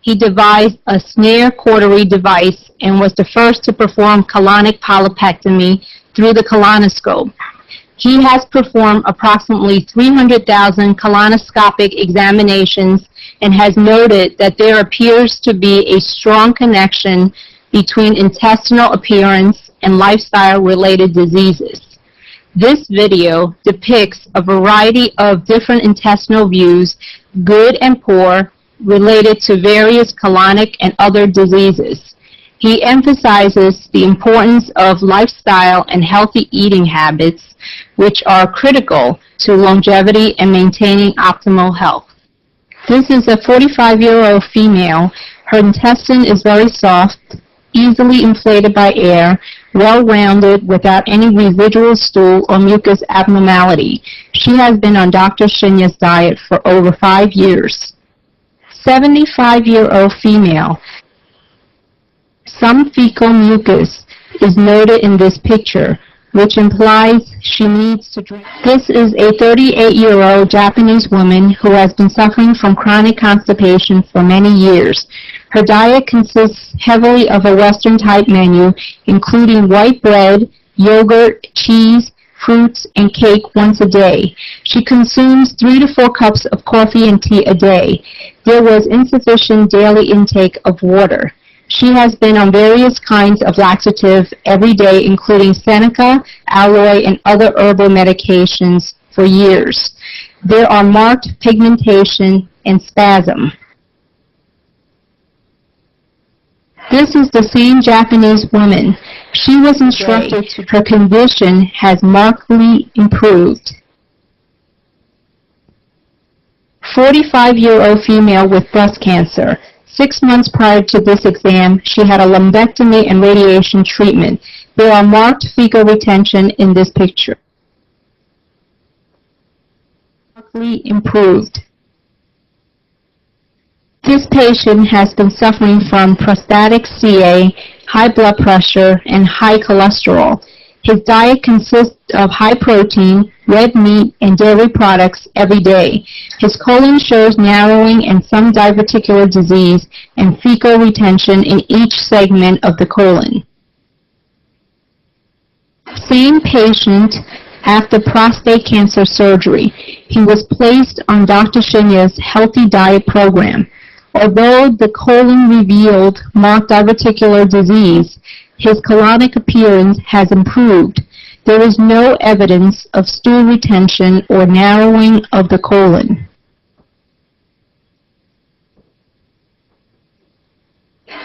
He devised a snare cautery device and was the first to perform colonic polypectomy through the colonoscope. He has performed approximately 300,000 colonoscopic examinations and has noted that there appears to be a strong connection between intestinal appearance and lifestyle-related diseases. This video depicts a variety of different intestinal views, good and poor, related to various colonic and other diseases. He emphasizes the importance of lifestyle and healthy eating habits, which are critical to longevity and maintaining optimal health. This is a 45-year-old female. Her intestine is very soft, easily inflated by air, well-rounded without any residual stool or mucus abnormality. She has been on Dr. Shinya's diet for over 5 years. 75-year-old female. Some fecal mucus is noted in this picture, which implies she needs to drink. This is a 38-year-old Japanese woman who has been suffering from chronic constipation for many years. Her diet consists heavily of a Western-type menu, including white bread, yogurt, cheese, fruits, and cake once a day. She consumes 3 to 4 cups of coffee and tea a day. There was insufficient daily intake of water. She has been on various kinds of laxative every day, including Seneca, aloe, and other herbal medications for years. There are marked pigmentation and spasm. This is the same Japanese woman. She was instructed her condition has markedly improved. 45-year-old female with breast cancer. 6 months prior to this exam, she had a lumpectomy and radiation treatment. There are marked fecal retention in this picture. Markedly improved. This patient has been suffering from prostatic CA, high blood pressure, and high cholesterol. His diet consists of high protein, red meat, and dairy products every day. His colon shows narrowing and some diverticular disease and fecal retention in each segment of the colon. Same patient after prostate cancer surgery. He was placed on Dr. Shinya's healthy diet program. Although the colon revealed marked diverticular disease, his colonic appearance has improved. There is no evidence of stool retention or narrowing of the colon.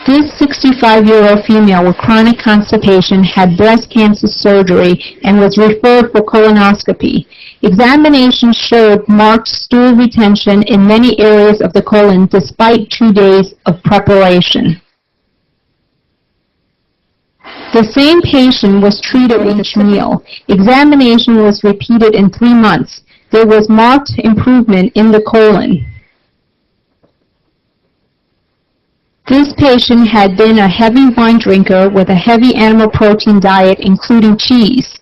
This 65-year-old female with chronic constipation had breast cancer surgery and was referred for colonoscopy. Examinations showed marked stool retention in many areas of the colon despite 2 days of preparation. The same patient was treated with each meal. Examination was repeated in 3 months. There was marked improvement in the colon. This patient had been a heavy wine drinker with a heavy animal protein diet, including cheese.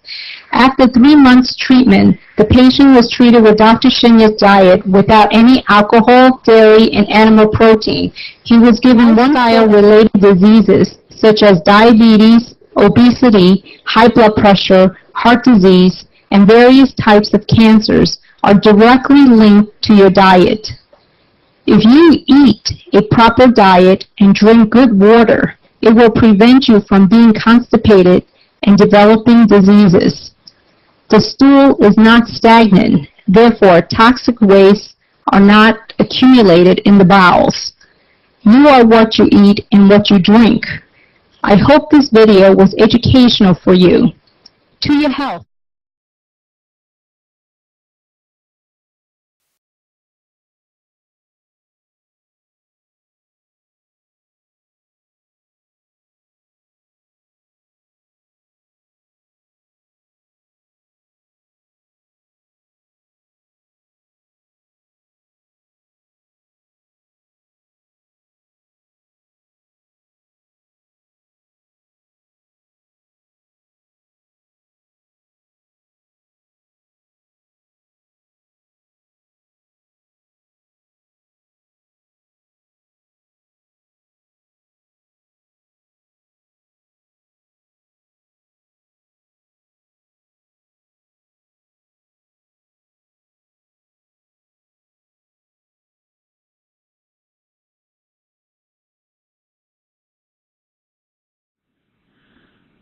After 3 months treatment, the patient was treated with Dr. Shinya's diet without any alcohol, dairy, and animal protein. He was given lifestyle-related diseases such as diabetes, obesity, high blood pressure, heart disease, and various types of cancers are directly linked to your diet. If you eat a proper diet and drink good water, it will prevent you from being constipated and developing diseases. The stool is not stagnant, therefore toxic wastes are not accumulated in the bowels. You are what you eat and what you drink. I hope this video was educational for you. To your health.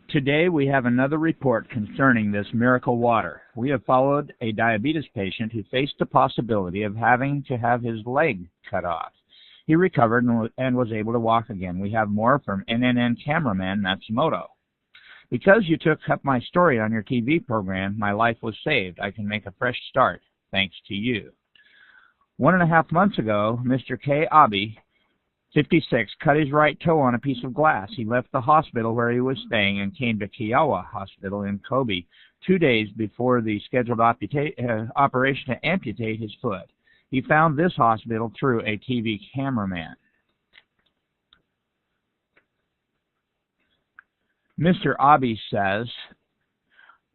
Today we have another report concerning this miracle water. We have followed a diabetes patient who faced the possibility of having to have his leg cut off. He recovered and was able to walk again. We have more from NNN cameraman Matsumoto. Because you took up my story on your TV program, my life was saved. I can make a fresh start, thanks to you. 1.5 months ago, Mr. K. Abe, 56, cut his right toe on a piece of glass. He left the hospital where he was staying and came to Kiowa Hospital in Kobe 2 days before the scheduled operation to amputate his foot. He found this hospital through a TV cameraman. Mr. Abe says,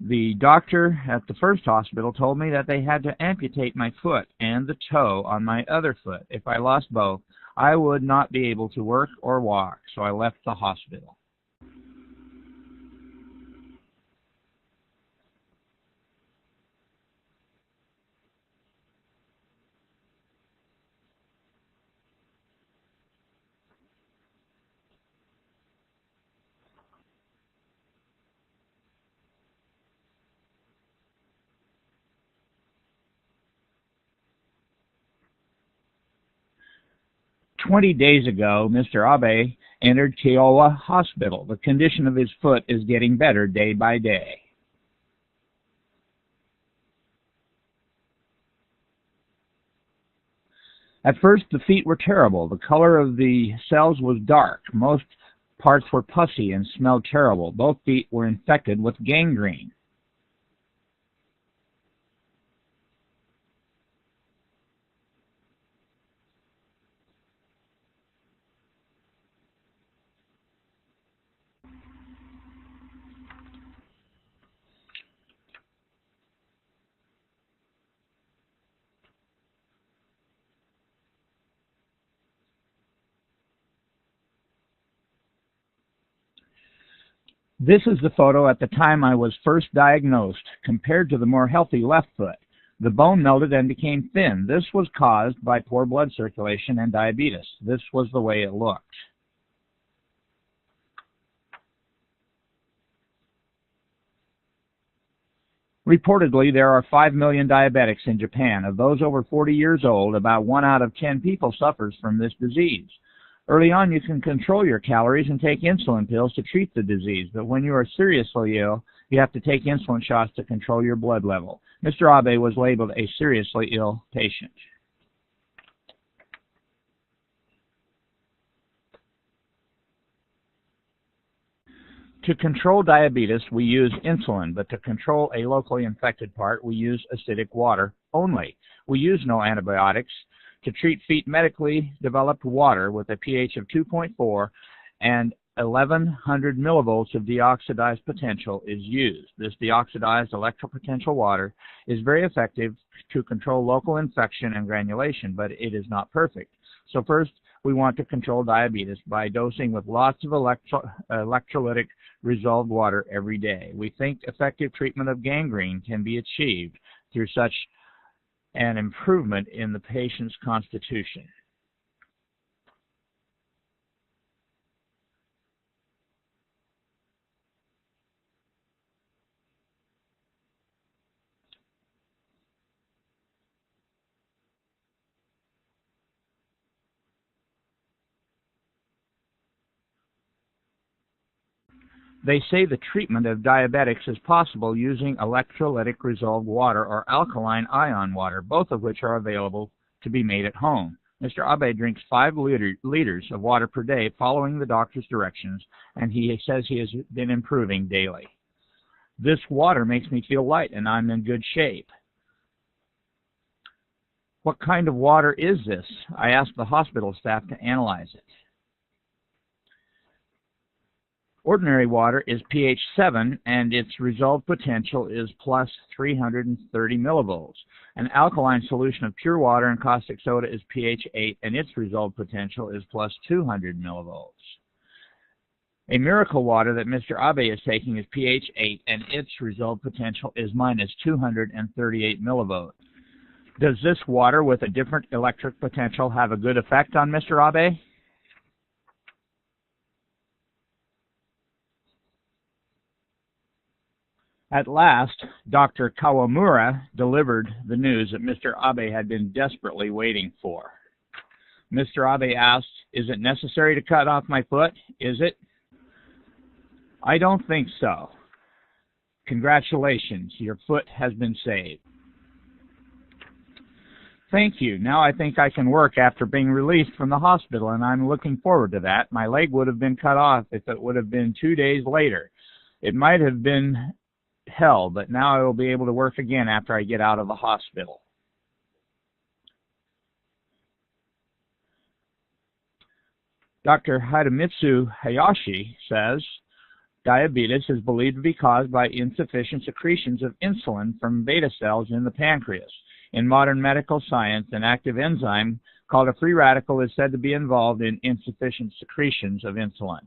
the doctor at the first hospital told me that they had to amputate my foot and the toe on my other foot. If I lost both, I would not be able to work or walk, so I left the hospital. "20 days ago, Mr. Abe entered Kiowa Hospital. The condition of his foot is getting better day by day. At first, the feet were terrible. The color of the cells was dark. Most parts were pussy and smelled terrible. Both feet were infected with gangrene. This is the photo at the time I was first diagnosed, compared to the more healthy left foot. The bone melted and became thin. This was caused by poor blood circulation and diabetes. This was the way it looked. Reportedly, there are 5 million diabetics in Japan. Of those over 40 years old, about 1 out of 10 people suffers from this disease. Early on, you can control your calories and take insulin pills to treat the disease, but when you are seriously ill, you have to take insulin shots to control your blood level. Mr. Abe was labeled a seriously ill patient. To control diabetes, we use insulin, but to control a locally infected part, we use acidic water only. We use no antibiotics. To treat feet, medically developed water with a pH of 2.4 and 1100 millivolts of deoxidized potential is used. This deoxidized electropotential water is very effective to control local infection and granulation, but it is not perfect. So first, we want to control diabetes by dosing with lots of electrolytic resolved water every day. We think effective treatment of gangrene can be achieved through such an improvement in the patient's constitution. They say the treatment of diabetics is possible using electrolytic resolved water or alkaline ion water, both of which are available to be made at home. Mr. Abe drinks 5 liters of water per day following the doctor's directions, and he says he has been improving daily. This water makes me feel light and I'm in good shape. What kind of water is this? I asked the hospital staff to analyze it. Ordinary water is pH 7 and its resolved potential is plus 330 millivolts. An alkaline solution of pure water and caustic soda is pH 8 and its resolved potential is plus 200 millivolts. A miracle water that Mr. Abe is taking is pH 8 and its resolved potential is minus 238 millivolts. Does this water with a different electric potential have a good effect on Mr. Abe? At last, Dr. Kawamura delivered the news that Mr. Abe had been desperately waiting for. Mr. Abe asked, "Is it necessary to cut off my foot? Is it?" "I don't think so. Congratulations, your foot has been saved." "Thank you. Now I think I can work after being released from the hospital, and I'm looking forward to that. My leg would have been cut off if it would have been 2 days later. It might have been hell, but now I will be able to work again after I get out of the hospital." Dr. Hidemitsu Hayashi says, diabetes is believed to be caused by insufficient secretions of insulin from beta cells in the pancreas. In modern medical science, an active enzyme called a free radical is said to be involved in insufficient secretions of insulin.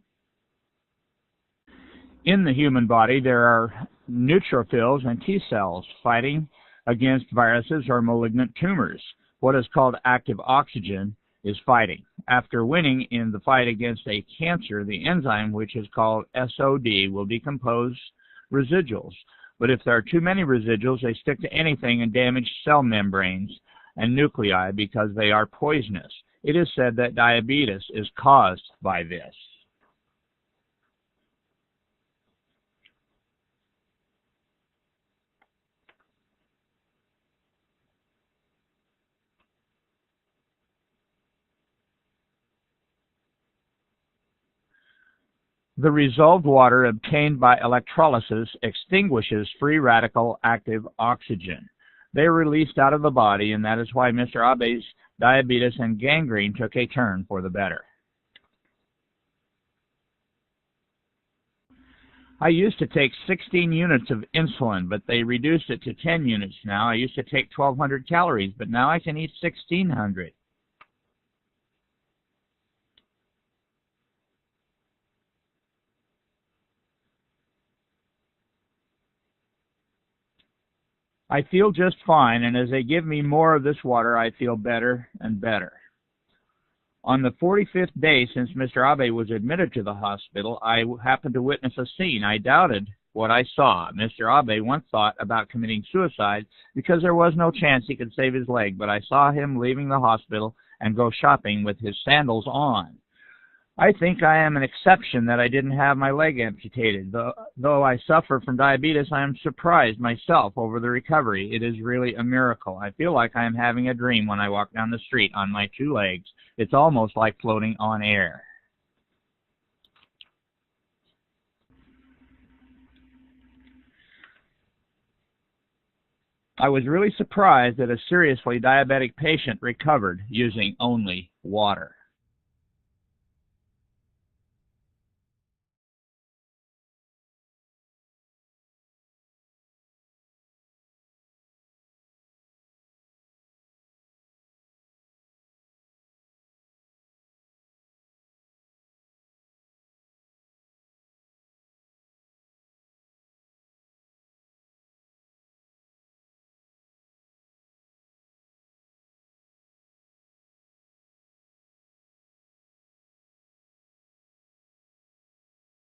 In the human body, there are neutrophils and T cells fighting against viruses or malignant tumors. What is called active oxygen is fighting. After winning in the fight against a cancer, the enzyme, which is called SOD, will decompose residuals. But if there are too many residuals, they stick to anything and damage cell membranes and nuclei because they are poisonous. It is said that diabetes is caused by this. The resolved water obtained by electrolysis extinguishes free radical active oxygen. They are released out of the body, and that is why Mr. Abe's diabetes and gangrene took a turn for the better. I used to take 16 units of insulin, but they reduced it to 10 units now. I used to take 1,200 calories, but now I can eat 1,600. I feel just fine, and as they give me more of this water, I feel better and better. On the 45th day since Mr. Abe was admitted to the hospital, I happened to witness a scene. I doubted what I saw. Mr. Abe once thought about committing suicide because there was no chance he could save his leg, but I saw him leaving the hospital and go shopping with his sandals on. I think I am an exception that I didn't have my leg amputated. Though I suffer from diabetes, I am surprised myself over the recovery. It is really a miracle. I feel like I am having a dream when I walk down the street on my 2 legs. It's almost like floating on air. I was really surprised that a seriously diabetic patient recovered using only water.